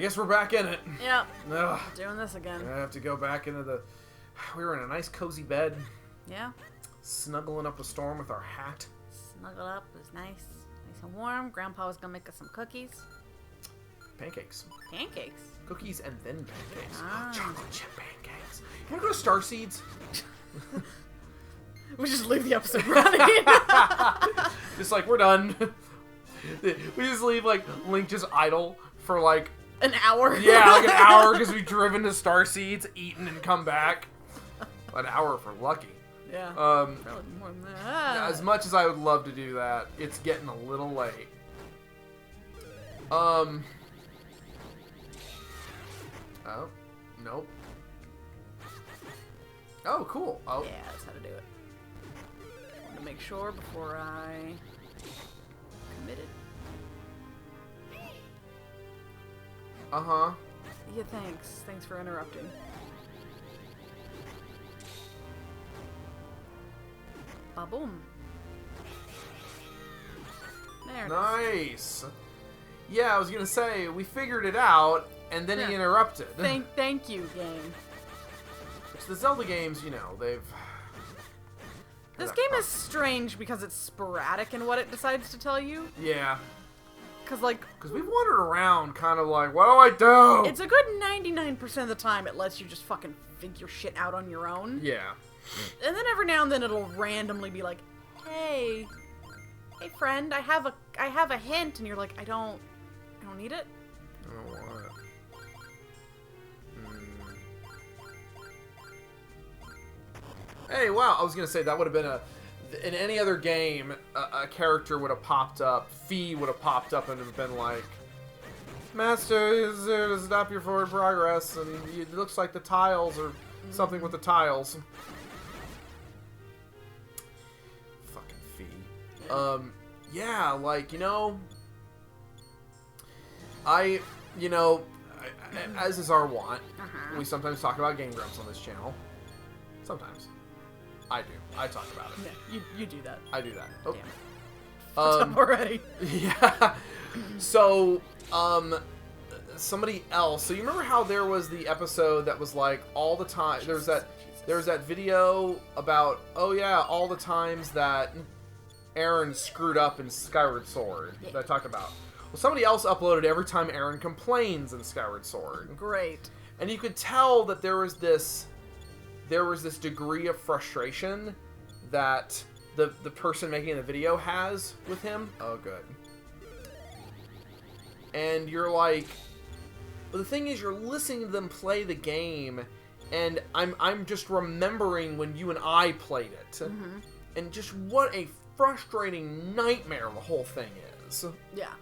guess we're back in it. Yep. Ugh. Doing this again. I have to go back into the... We were in a nice cozy bed. Yeah. Snuggling up a storm with our hat. Snuggle up. It was nice. Nice and warm. Grandpa was going to make us some cookies. Pancakes. Pancakes? Cookies and then pancakes. Ah. Chocolate chip pancakes. Can we go to Starseeds? We just leave the episode running. Just like, we're done. We just leave, like, Link just idle for, like... An hour? Yeah, like an hour because we've driven to Starseeds, eaten, and come back. An hour if we're lucky. Yeah. Probably more than that. As much as I would love to do that, it's getting a little late. Oh, nope. Oh, cool. Oh. Yeah, that's how to do it. I want to make sure before I commit it. Uh-huh. Yeah, thanks. Thanks for interrupting. Ba-boom. There it Nice. Yeah, I was gonna say, we figured it out, and then he interrupted. is. Thank you, game. Which the Zelda games, you know, they've... This game is strange because it's sporadic in what it decides to tell you. Yeah. Because, like... Because we've wandered around kind of like, what do I do? It's a good 99% of the time it lets you just fucking figure shit out on your own. Yeah. And then every now and then it'll randomly be like, hey friend, I have a hint, and you're like, I don't need it. I don't want it. Hey, wow, I was gonna say that would have been in any other game, a character would have popped up, Fee would have popped up and have been like, Master is there to stop your forward progress, and it looks like the tiles or something with the tiles. Fucking Fee. Yeah, like, you know, as is our want, we sometimes talk about Game Grumps on this channel. Sometimes. I do. I talk about it. Yeah, you do that. I do that. Oh. Damn. Already. Yeah. So, somebody else. So you remember how there was the episode that was like all the time. There was that video about, oh yeah, all the times that Aaron screwed up in Skyward Sword that I talked about. Well, somebody else uploaded every time Aaron complains in Skyward Sword. Great. And you could tell that there was this degree of frustration that the person making the video has with him. Oh, good. And you're like, well, the thing is, you're listening to them play the game, and I'm just remembering when you and I played it, and just what a frustrating nightmare the whole thing is. Yeah.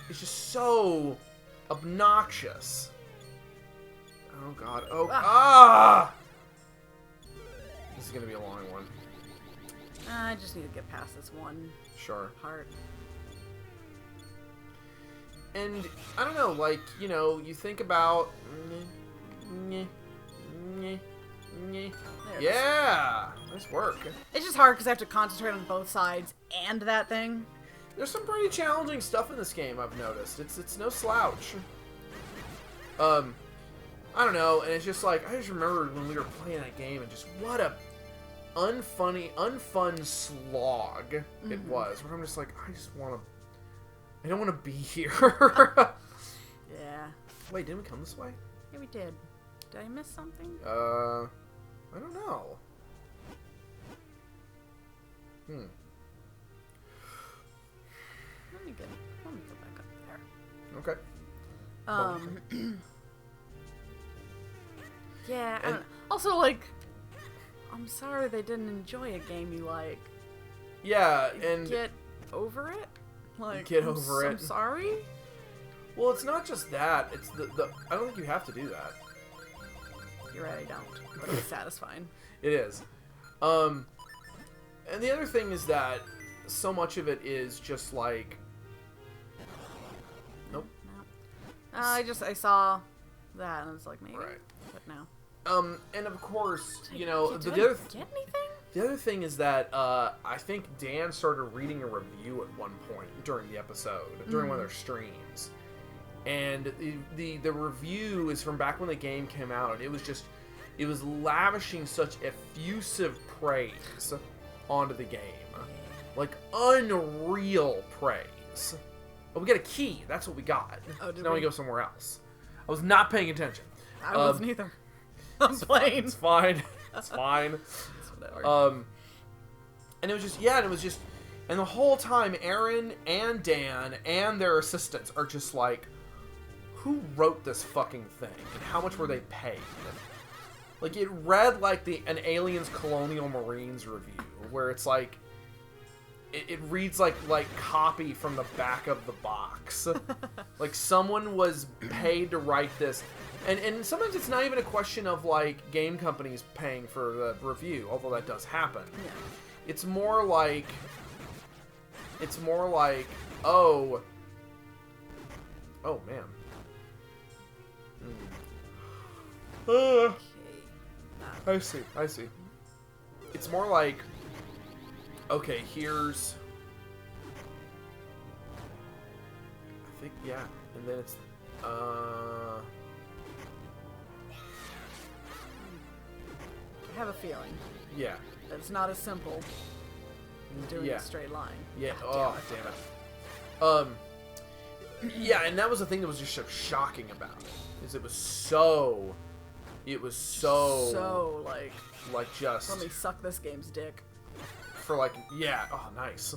It's just so obnoxious. Oh god. Oh, This is gonna be a long one. I just need to get past this one part. And, I don't know, like, you know, you think about... Yeah! Nice work. It's just hard because I have to concentrate on both sides and that thing. There's some pretty challenging stuff in this game, I've noticed. It's no slouch. I don't know, and it's just like, I just remember when we were playing that game and just what a unfun slog it was. Where I'm just like, I don't want to be here. Yeah. Wait, didn't we come this way? Yeah, we did. Did I miss something? I don't know. Let me go back up there. Okay. Yeah, I don't know. Also, like, I'm sorry they didn't enjoy a game you like. Yeah, and... Get over it? Like, get over it. I'm sorry? Well, it's not just that. It's the I don't think you have to do that. You're right, I don't. But it's satisfying. It is. And the other thing is that so much of it is just like... Nope. No. I saw that and I was like, maybe. Right. But no. And of course, you know, Did the other... Get anything? The other thing is that I think Dan started reading a review at one point during the episode, during one of their streams. And the review is from back when the game came out, and it was lavishing such effusive praise onto the game. Like, unreal praise. But we got a key. That's what we got. Oh, did now we go somewhere else. I was not paying attention. I wasn't either. I'm playing. It's fine. It's fine. And it was just, and the whole time, Aaron and Dan and their assistants are just like, who wrote this fucking thing? And how much were they paid? Like, it read like an Aliens Colonial Marines review, where it's like, it reads like copy from the back of the box. Like, someone was paid to write this. And sometimes it's not even a question of, like, game companies paying for the review, although that does happen. Yeah. It's more like, oh man. Okay. I see. It's more like, okay, here's, I think, yeah, and then it's, I have a feeling yeah, that it's not as simple as doing yeah. a straight line. Yeah, God damn it. Yeah, and that was the thing that was just so shocking about it, is it was so, like just, let me suck this game's dick. for like, yeah, oh, nice.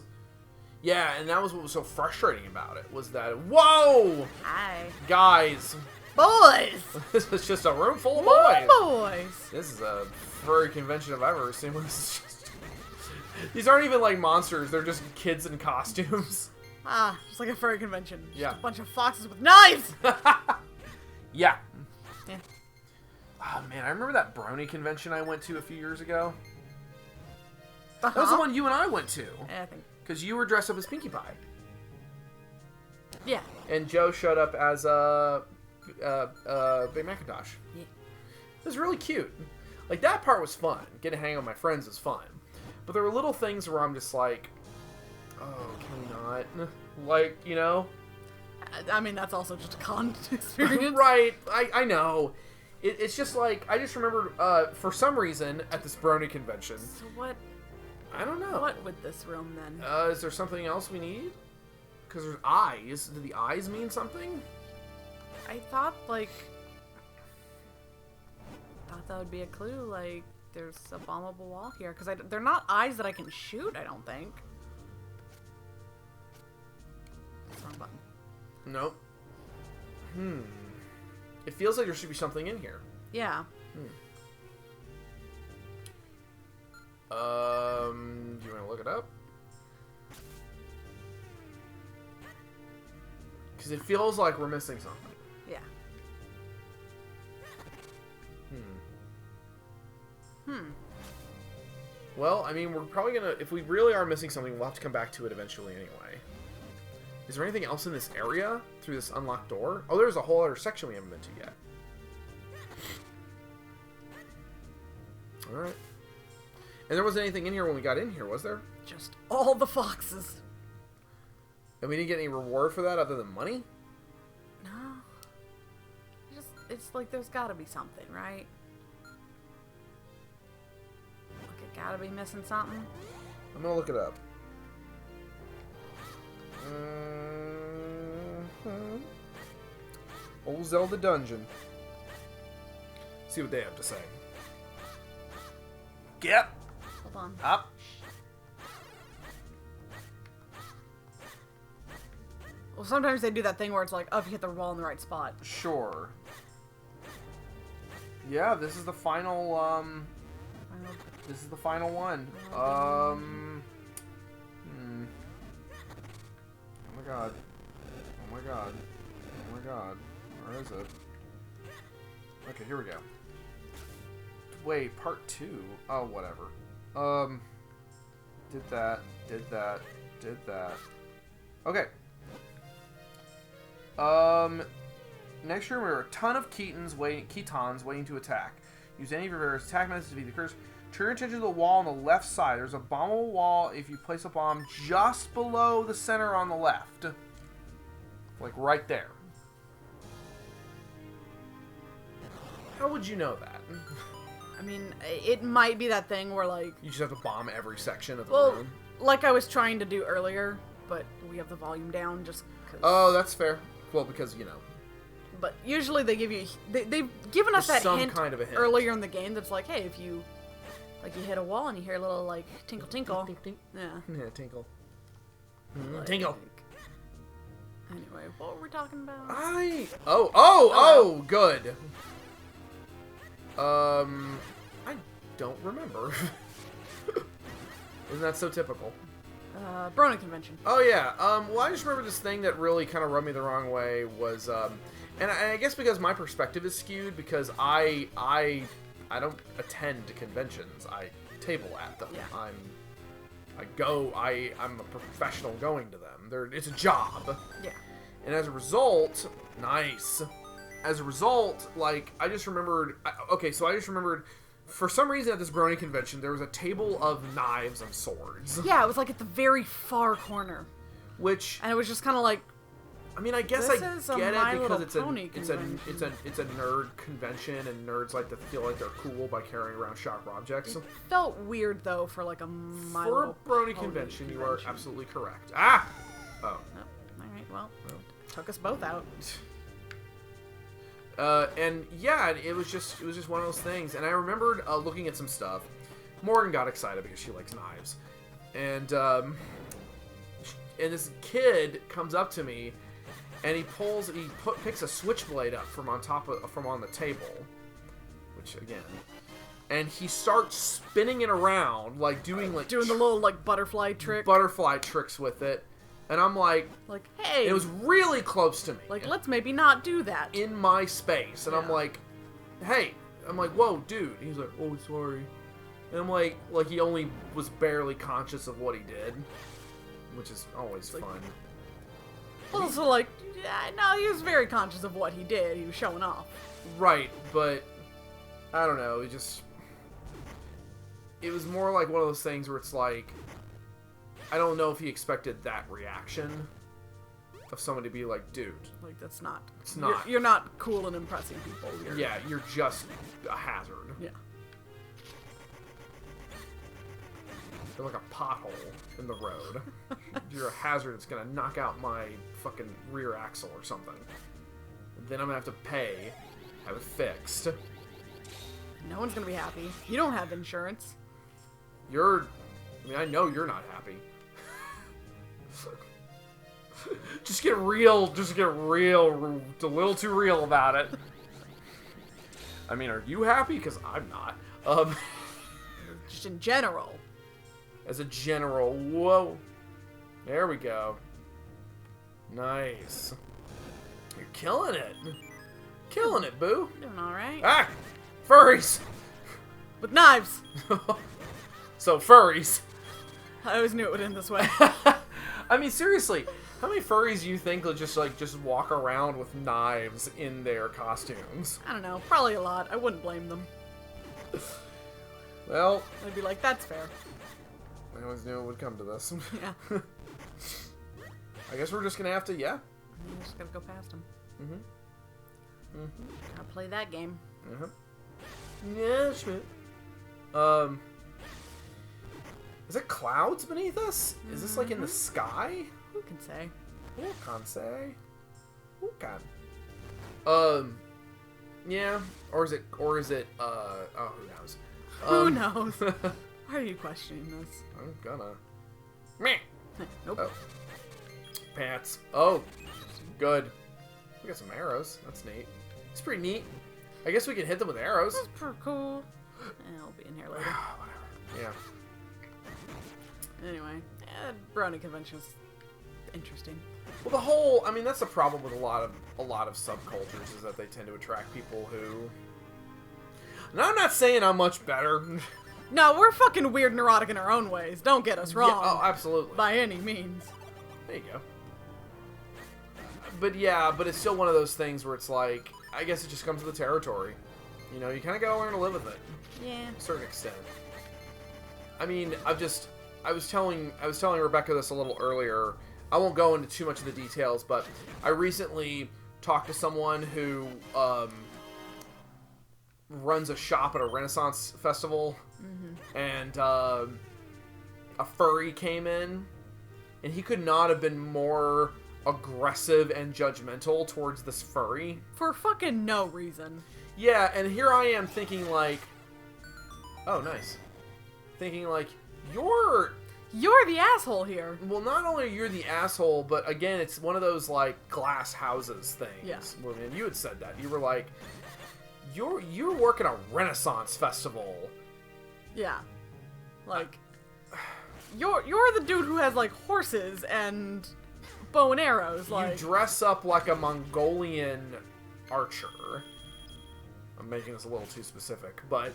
Yeah, and that was what was so frustrating about it, was that, whoa! Hi. Guys! Boys! This is just a room full of More boys! This is a furry convention I've ever seen. These aren't even like monsters, they're just kids in costumes. Ah, just like a furry convention. Just Yeah. a bunch of foxes with knives! Yeah. Yeah. Oh man, I remember that brony convention I went to a few years ago. Uh-huh. That was the one you and I went to. Yeah, I think. Because you were dressed up as Pinkie Pie. Yeah. And Joe showed up as Big Macintosh. Yeah. It was really cute. Like, that part was fun. Getting to hang out with my friends was fun. But there were little things where I'm just like, oh, can we not? Like, you know? I mean, that's also just a con experience. Right. I know. It's just like, I just remembered, for some reason, at this brony convention. So what? I don't know. What with this room then? Is there something else we need? Because there's eyes. Do the eyes mean something? I thought that would be a clue. Like, there's a bombable wall here because they're not eyes that I can shoot. I don't think. Wrong button. Nope. It feels like there should be something in here. Yeah. Do you want to look it up? Because it feels like we're missing something. Yeah. Well, I mean, we're probably gonna, if we really are missing something, we'll have to come back to it eventually anyway. Is there anything else in this area through this unlocked door? Oh, there's a whole other section we haven't been to yet. Alright. And there wasn't anything in here when we got in here, was there? Just all the foxes. And we didn't get any reward for that other than money? No. It's like there's gotta be something, right? Like, it gotta be missing something. I'm gonna look it up. Old Zelda Dungeon. See what they have to say. Get Hold on. up. Well, sometimes they do that thing where it's like, oh, if you hit the wall in the right spot. Sure. Yeah, this is the final, this is the final one. Oh my god. Oh my god. Oh my god. Where is it? Okay, here we go. Wait, part 2? Oh, whatever. Did that. Okay. Next room, there are a ton of Ketons waiting to attack. Use any of your various attack methods to defeat the creatures. Turn your attention to the wall on the left side. There's a bombable wall if you place a bomb just below the center on the left. Like right there. How would you know that? I mean, it might be that thing where, like... You just have to bomb every section of the well, room? like I was trying to do earlier, but we have the volume down just because... Oh, that's fair. Well, because, you know... But usually they give you... They've given us that some hint, kind of a hint earlier in the game that's like, hey, if you... Like, you hit a wall and you hear a little, like, tinkle, tinkle. Tink, tink. Yeah. Yeah, tinkle. Like, Tinkle. Anyway, what were we talking about? Oh, good. I don't remember. Isn't that so typical? Brony convention. Oh, yeah. Well, I just remember this thing that really kind of rubbed me the wrong way was, and I guess because my perspective is skewed because I don't attend to conventions. I table at them. Yeah. I'm a professional going to them. It's a job. Yeah. And as a result, nice. As a result, like, I just remembered, for some reason at this Brony convention, there was a table of knives and swords. Yeah, it was like at the very far corner. Which, and it was just kind of like, I mean, I guess this I is a get My it because Little it's Pony a nerd convention, and nerds like to feel like they're cool by carrying around sharp objects. It felt weird though for like a My For Little a Brony Pony convention, you are absolutely correct. Ah! Oh. All right, well, took us both out. And yeah, it was just one of those things. And I remembered looking at some stuff. Morgan got excited because she likes knives, and this kid comes up to me, and he picks a switchblade up from on the table, which again, and he starts spinning it around doing the little like butterfly tricks with it. And I'm like, hey. It was really close to me. Let's maybe not do that. In my space. And yeah. I'm like, hey. I'm like, whoa, dude. And he's like, oh, sorry. And I'm like he only was barely conscious of what he did. Which is always fun. Also, no, he was very conscious of what he did. He was showing off. Right, but I don't know. It was more like one of those things where it's like, I don't know if he expected that reaction of someone to be like, dude. That's not. It's not. You're not cool and impressing people. You're just a hazard. Yeah. You're like a pothole in the road. You're a hazard that's gonna knock out my fucking rear axle or something. And then I'm gonna have to pay, have it fixed. No one's gonna be happy. You don't have insurance. I know you're not happy. Just get real, a little too real about it. I mean, are you happy? Because I'm not. Just in general. As a general, whoa. There we go. Nice. You're killing it. Killing it, boo. Doing alright. Ah! Furries! With knives! So, furries. I always knew it would end this way. I mean, seriously, how many furries do you think will just walk around with knives in their costumes? I don't know. Probably a lot. I wouldn't blame them. Well, I'd be like, that's fair. I always knew it would come to this. Yeah. I guess we're just gonna have to, yeah. I'm just gonna go past them. Mm-hmm. Gotta play that game. Yeah, sure. Is it clouds beneath us? Is this in the sky? Who can say? Who can say? Who can? Yeah. Or is it, oh, who knows? Who knows? Why are you questioning this? I'm gonna. Meh. Nope. Oh. Pants. Oh, good. We got some arrows. That's neat. It's pretty neat. I guess we can hit them with arrows. That's pretty cool. I'll be in here later. Whatever. Yeah. Anyway, Brony convention is interesting. Well, that's the problem with a lot of subcultures is that they tend to attract people who. And I'm not saying I'm much better. No, we're fucking weird, neurotic in our own ways. Don't get us wrong. Yeah, oh, absolutely. By any means. There you go. But it's still one of those things where it's like, I guess it just comes with the territory. You know, you kind of gotta learn to live with it. Yeah. To a certain extent. I mean, I was telling Rebekah this a little earlier. I won't go into too much of the details, but I recently talked to someone who runs a shop at a Renaissance festival, and a furry came in, and he could not have been more aggressive and judgmental towards this furry. For fucking no reason. Yeah, and here I am thinking like, oh, nice. Thinking like, you're the asshole here. Well, not only are you the asshole, but again, it's one of those like glass houses things. Yeah. And you had said that. You were like, you're working a Renaissance festival. Yeah. Like, you're the dude who has like horses and bow and arrows. Like, you dress up like a Mongolian archer. I'm making this a little too specific, but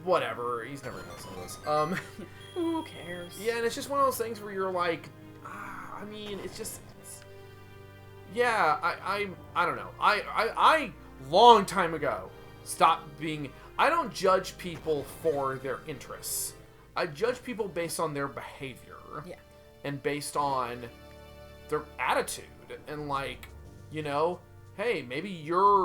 whatever. He's never gonna listen to this. Who cares? Yeah, and it's just one of those things where you're like, I mean, it's just, yeah. I don't know. I long time ago stopped being. I don't judge people for their interests. I judge people based on their behavior. Yeah. And based on their attitude, and like, you know, hey, maybe you're.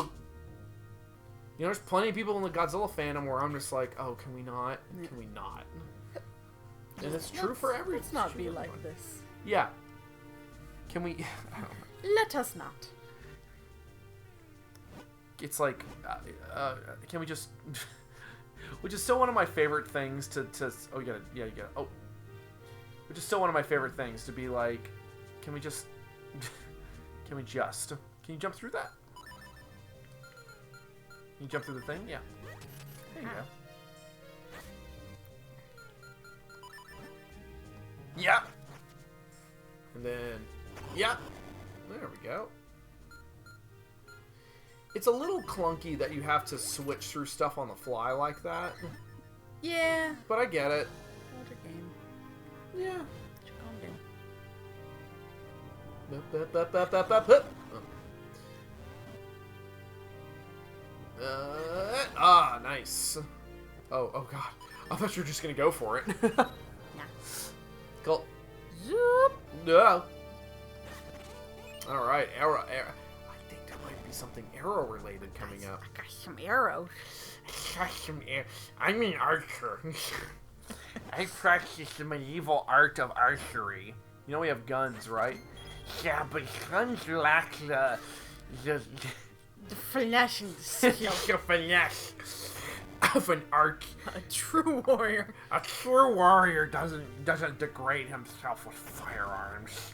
You know, there's plenty of people in the Godzilla fandom where I'm just like, oh, can we not? Can we not? And it's true for everyone. Let's not be like this. Yeah. Can we? I don't know. Let us not. It's like, can we just? Which is still one of my favorite things to. Oh, you got it. Oh. Which is still one of my favorite things to be like, can we just? Can we just? Can you jump through that? Can you jump through the thing? Yeah. There you go. Yeah. And then, yeah. There we go. It's a little clunky that you have to switch through stuff on the fly like that. Yeah. But I get it. Older game. Yeah. Calm down. Nice. Oh god. I thought you were just gonna go for it. Yeah. Cool. Zoop. No. Alright, arrow. I think there might be something arrow related coming up. I got some arrows. I'm an archer. I practice the medieval art of archery. You know we have guns, right? Yeah, but guns lack the finesse and skill. the finesse of an arch. A true warrior. A true warrior doesn't degrade himself with firearms.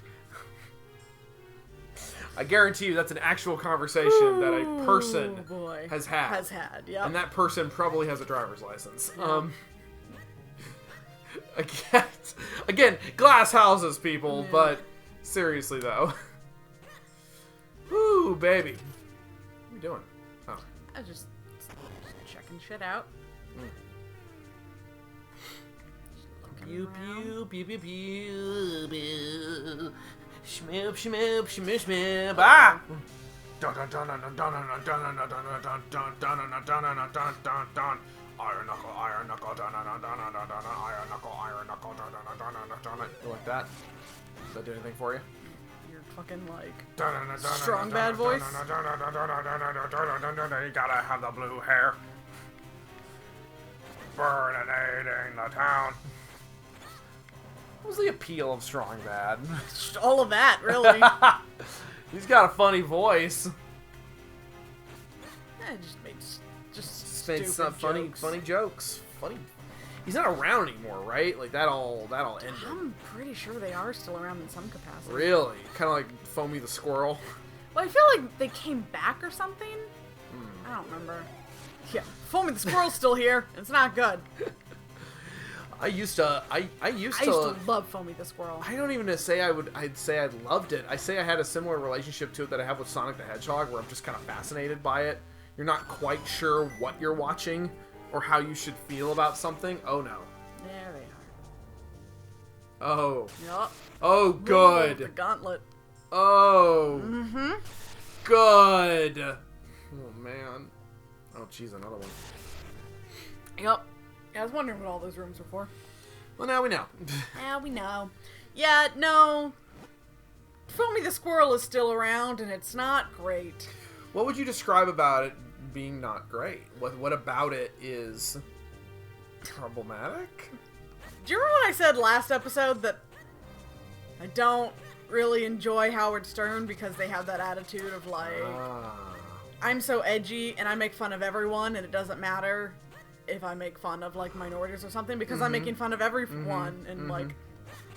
I guarantee you that's an actual conversation that a person has had. Yeah. And that person probably has a driver's license. Again, glass houses, people, but seriously though. Woo, baby. What are you doing? Oh. I just checking shit out. Pew pew pew pew pew pew. Shmip shmip shmip shmip. Ah! Dun dun dun dun dun dun dun dun dun dun dun dun dun dun dun dun. Iron knuckle, iron knuckle, dun dun dun dun dun dun dun. Iron knuckle, dun dun dun dun dun dun. You like that? Does that do anything for you? Your fucking like strong bad voice. You gotta have the blue hair. Burninating the town. What was the appeal of Strong Bad? All of that, really. He's got a funny voice. Just made some funny jokes. Funny. He's not around anymore, right? Like that all ended. I'm pretty sure they are still around in some capacity. Really? Kind of like Foamy the Squirrel. Well, I feel like they came back or something. I don't remember. Yeah, Foamy the Squirrel's still here. It's not good. I used to love Foamy the Squirrel. I don't even say I'd say I loved it. I say I had a similar relationship to it that I have with Sonic the Hedgehog, where I'm just kind of fascinated by it. You're not quite sure what you're watching or how you should feel about something. Oh no. There they are. Oh. Yup. Oh, good. The gauntlet. Oh. Mm-hmm. Good. Oh man. Oh jeez, another one. Yup. I was wondering what all those rooms were for. Well, now we know. Now we know. Yeah, no. Foamy the Squirrel is still around, and it's not great. What would you describe about it being not great? What about it is problematic? Do you remember when I said last episode that I don't really enjoy Howard Stern because they have that attitude of like, I'm so edgy and I make fun of everyone and it doesn't matter if I make fun of like minorities or something because I'm making fun of everyone and like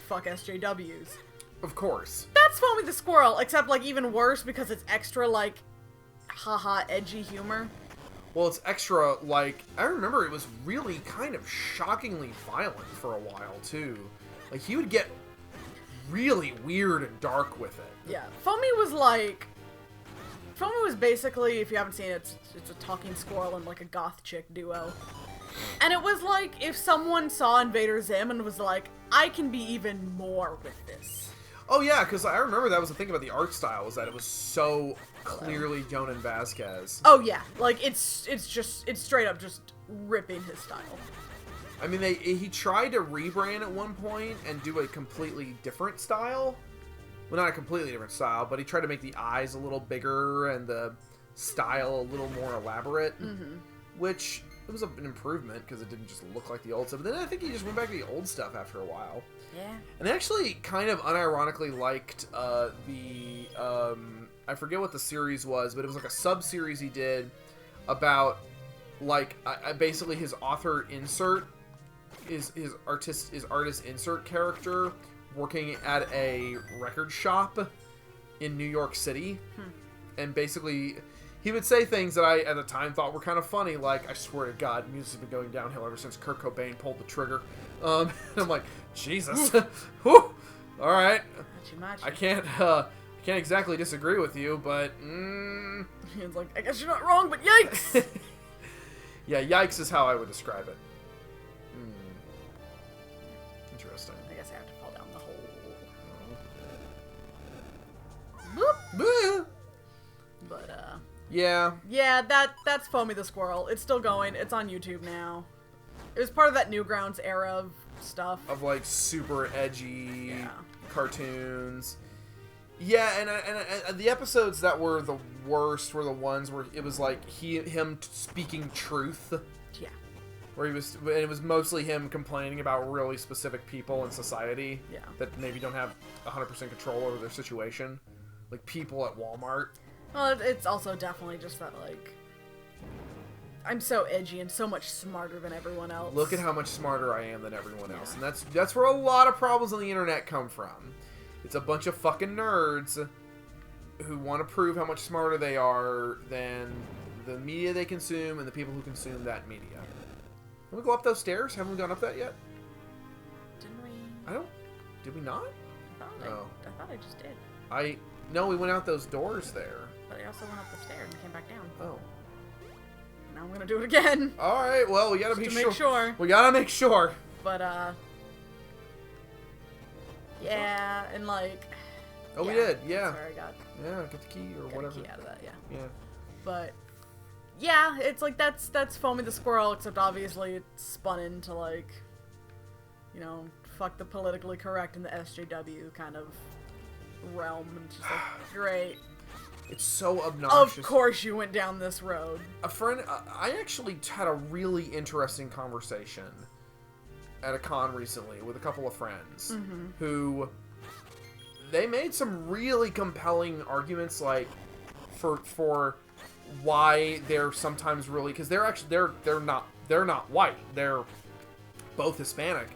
fuck SJWs. Of course. That's Foamy the Squirrel, except like even worse because it's extra like haha edgy humor. Well, it's extra, like, I remember it was really kind of shockingly violent for a while, too. Like, he would get really weird and dark with it. Yeah. Foamy was basically, if you haven't seen it, it's a talking squirrel and like a goth chick duo. And it was like if someone saw Invader Zim and was like, I can be even more with this. Oh, yeah, because I remember that was the thing about the art style, was that it was so clearly Jonan Vasquez. Oh, yeah. Like, it's straight up just ripping his style. I mean, he tried to rebrand at one point and do a completely different style. Well, not a completely different style, but he tried to make the eyes a little bigger and the style a little more elaborate, which it was an improvement because it didn't just look like the old stuff. But then I think he just went back to the old stuff after a while. Yeah. And they actually kind of unironically liked I forget what the series was, but it was like a sub-series he did about, like, basically his author insert, his artist insert character working at a record shop in New York City. And basically, he would say things that I, at the time, thought were kind of funny, like, I swear to God, music's been going downhill ever since Kurt Cobain pulled the trigger. And I'm like, Jesus. Whew. All right. I can't exactly disagree with you, but... He's like, I guess you're not wrong, but yikes! Yeah, yikes is how I would describe it. Interesting. I guess I have to fall down the hole. Boop! But, yeah. Yeah, that's Foamy the Squirrel. It's still going. It's on YouTube now. It was part of that Newgrounds era of stuff. Of, like, super edgy cartoons. Yeah, and the episodes that were the worst were the ones where it was, like, him speaking truth. Yeah. Where it was mostly him complaining about really specific people in society. Yeah. That maybe don't have 100% control over their situation. Like, people at Walmart. Well, it's also definitely just that, like, I'm so edgy and so much smarter than everyone else. Look at how much smarter I am than everyone else. And that's where a lot of problems on the internet come from. It's a bunch of fucking nerds who want to prove how much smarter they are than the media they consume and the people who consume that media. Can we go up those stairs? Haven't we gone up that yet? Didn't we? Did we not? I thought I just did. No, we went out those doors there. But I also went up the stairs and came back down. Oh. Now I'm gonna do it again. Alright, well, we gotta make sure. sure. We gotta make sure. But, yeah, and like... Oh, we did, yeah. That's where I got... Yeah, get the key or whatever. Key out of that, yeah. Yeah. But, yeah, it's like, that's Foamy the Squirrel, except obviously it's spun into, like, you know, fuck the politically correct in the SJW kind of realm. And it's just like, great. It's so obnoxious. Of course you went down this road. A friend, I actually had a really interesting conversation at a con recently with a couple of friends who they made some really compelling arguments, like for why they're sometimes really, because they're not white, they're both Hispanic,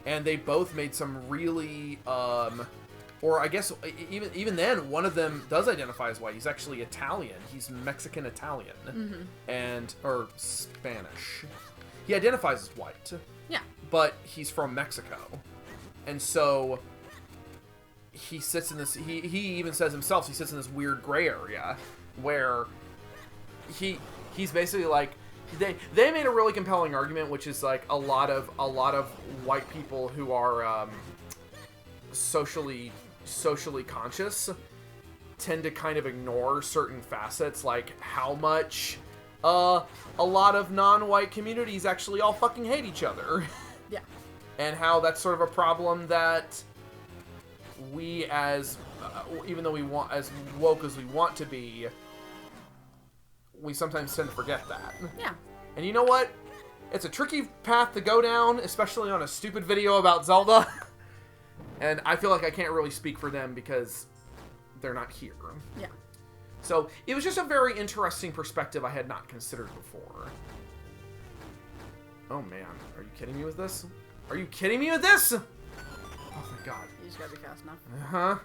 and they both made some really or I guess even then, one of them does identify as white. He's actually Italian. He's Mexican Italian, or Spanish. He identifies as white. Yeah. But he's from Mexico, and so he sits in this. He even says himself he sits in this weird gray area where he's basically like they made a really compelling argument, which is like a lot of white people who are socially conscious tend to kind of ignore certain facets, like how much a lot of non-white communities actually all fucking hate each other. Yeah. And how that's sort of a problem that we as even though we want as woke as we want to be, we sometimes tend to forget that. Yeah. And you know what? It's a tricky path to go down, especially on a stupid video about Zelda. And I feel like I can't really speak for them because they're not here. Yeah. So it was just a very interesting perspective I had not considered before. Oh man, are you kidding me with this? Are you kidding me with this? Oh my god. You just gotta be fast enough. Uh-huh.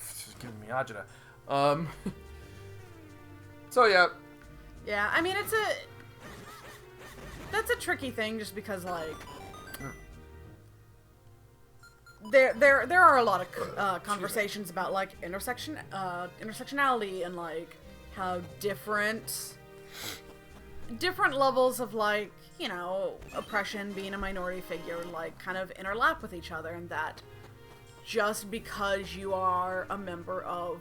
Just giving me agita. So yeah. Yeah, I mean that's a tricky thing just because like there are a lot of conversations about like intersectionality and like how different levels of like, you know, oppression, being a minority figure, like kind of interlap with each other, and that just because you are a member of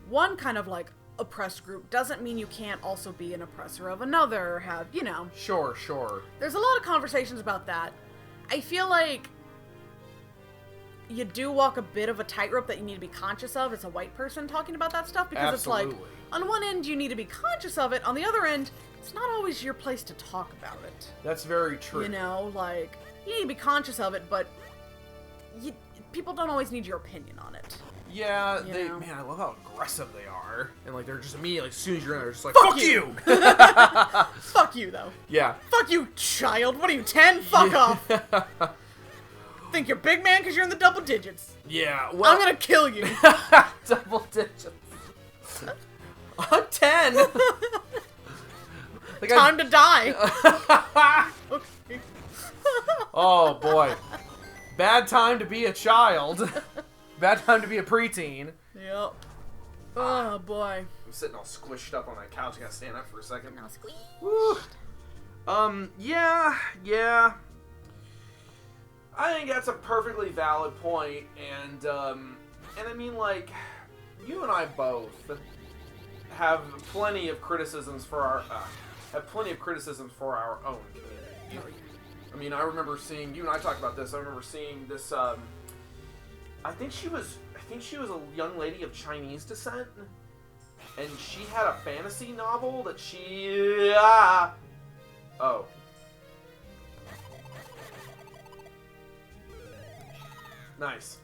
one kind of like oppressed group doesn't mean you can't also be an oppressor of another, or have, you know. Sure. There's a lot of conversations about that. I feel like you do walk a bit of a tightrope that you need to be conscious of as a white person talking about that stuff, because Absolutely. It's like, on one end you need to be conscious of it, on the other end, it's not always your place to talk about it. That's very true. You know, like, you need to be conscious of it, but people don't always need your opinion on it. Yeah, You know? man, I love how aggressive they are. And like they're just immediately, as soon as you're in there, just like, fuck you! Fuck you, though. Yeah. Fuck you, child. What are you, 10? Fuck off. Think you're big man because you're in the double digits. Yeah, well... I'm gonna kill you. Double digits. I'm 10! Like Time to die. Okay. Oh, boy. Bad time to be a child. Bad time to be a preteen. Yep. Oh, boy. I'm sitting all squished up on that couch. I gotta stand up for a second. Now squeeze. Woo. Yeah. I think that's a perfectly valid point, and I mean, like, you and I both have plenty of criticisms for our own community. I mean, I remember seeing, you and I talked about this. I remember seeing this. I think she was a young lady of Chinese descent, and she had a fantasy novel that she. Oh. Nice.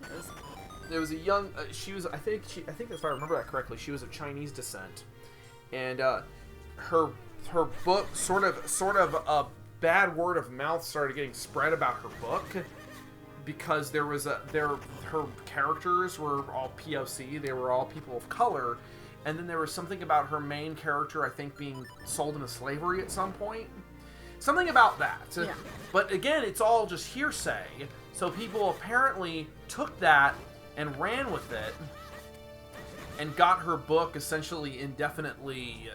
There was a young. She was. I think if I remember that correctly, she was of Chinese descent, and her book sort of a bad word of mouth started getting spread about her book because her characters were all POC. They were all people of color, and then there was something about her main character, I think, being sold into slavery at some point. Something about that. Yeah. But again, it's all just hearsay. So people apparently took that and ran with it and got her book essentially indefinitely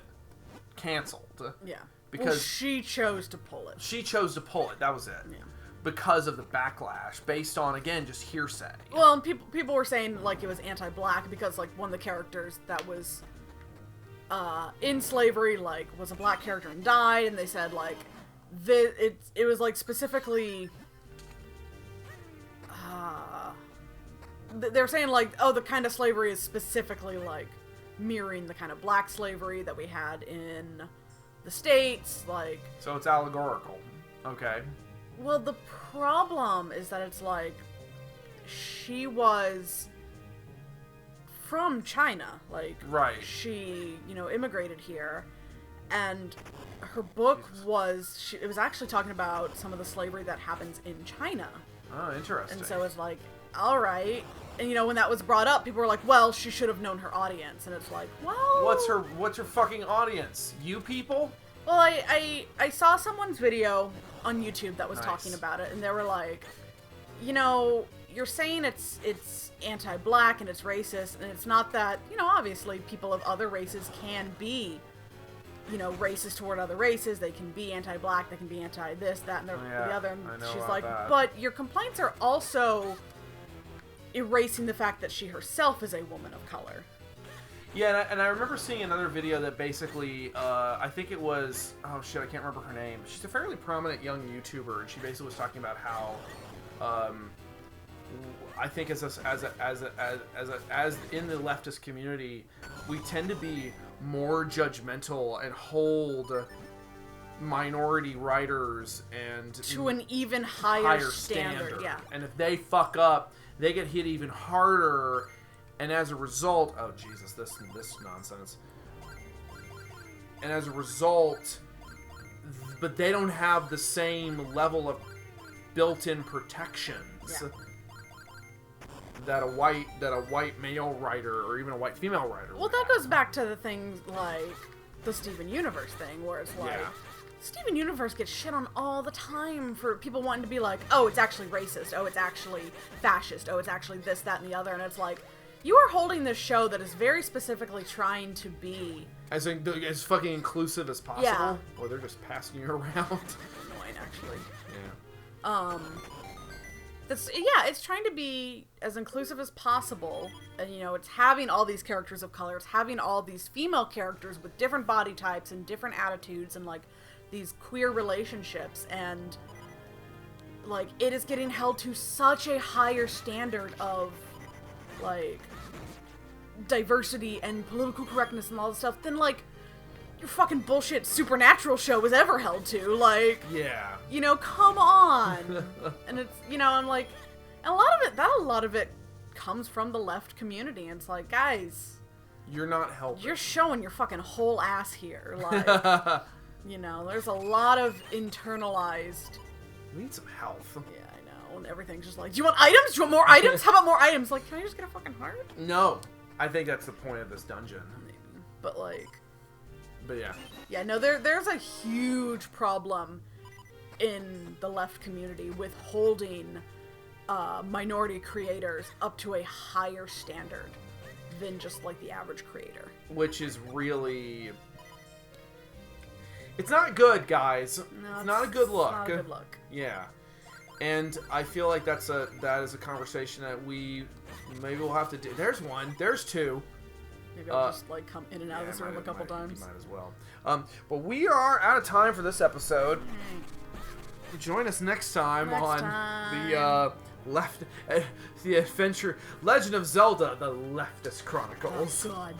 canceled. Yeah. Because she chose to pull it. She chose to pull it. That was it. Yeah. Because of the backlash based on, again, just hearsay. Well, and people were saying like it was anti-black because like one of the characters that was in slavery like was a black character and died, and they said like it was like specifically they're saying like, oh, the kind of slavery is specifically like mirroring the kind of black slavery that we had in the States, like. So it's allegorical. Okay. Well, the problem is that it's like she was from China, like. Right. She, immigrated here, and her book it was actually talking about some of the slavery that happens in China. Oh, interesting. And so it's like, all right. And when that was brought up, people were like, well, she should have known her audience. And it's like, well, what's her fucking audience? You people? Well, I saw someone's video on YouTube that was Nice. talking about it, and they were like, you're saying it's anti-black and it's racist, and it's not that, obviously people of other races can be, racist toward other races. They can be anti-black, they can be anti-this, that, and the other. And I know she's about like, that. but your complaints are also erasing the fact that she herself is a woman of color. Yeah, and I remember seeing another video that basically, I think it was, oh shit, I can't remember her name. She's a fairly prominent young YouTuber, and she basically was talking about how, I think as in the leftist community, we tend to be more judgmental and hold minority writers and to an even higher standard. Yeah. And if they fuck up, they get hit even harder. And as a result, oh Jesus, this nonsense. And as a result, but they don't have the same level of built-in protections that a white male writer or even a white female writer. Well, that goes back to the things like the Steven Universe thing, where it's like Steven Universe gets shit on all the time for people wanting to be like, oh, it's actually racist, oh, it's actually fascist, oh, it's actually this, that, and the other, and it's like, you are holding this show that is very specifically trying to be as fucking inclusive as possible. Yeah. Or they're just passing you around. Annoying, actually. Yeah. It's trying to be as inclusive as possible, and it's having all these characters of color, it's having all these female characters with different body types and different attitudes and like these queer relationships, and like it is getting held to such a higher standard of like diversity and political correctness and all this stuff than like your fucking bullshit Supernatural show was ever held to. Like, come on. And it's, I'm like, and a lot of it comes from the left community. And it's like, guys, you're not helping. You're showing your fucking whole ass here. Like, there's a lot of internalized. We need some health. Yeah, I know. And everything's just like, do you want items? Do you want more items? How about more items? Like, can I just get a fucking heart? No. I think that's the point of this dungeon. Maybe. But like. But yeah. Yeah, no, there's a huge problem in the left community with holding minority creators up to a higher standard than just like the average creator. Which is really... It's not good, guys. No, it's not a good look. Not a good look. Yeah. And I feel like that is a conversation that maybe we'll have to do. There's one. There's two. Maybe I'll just like come in and out of this room a couple times. Might as well. But we are out of time for this episode. Join us next time on the adventure Legend of Zelda: The Leftist Chronicles. Oh God.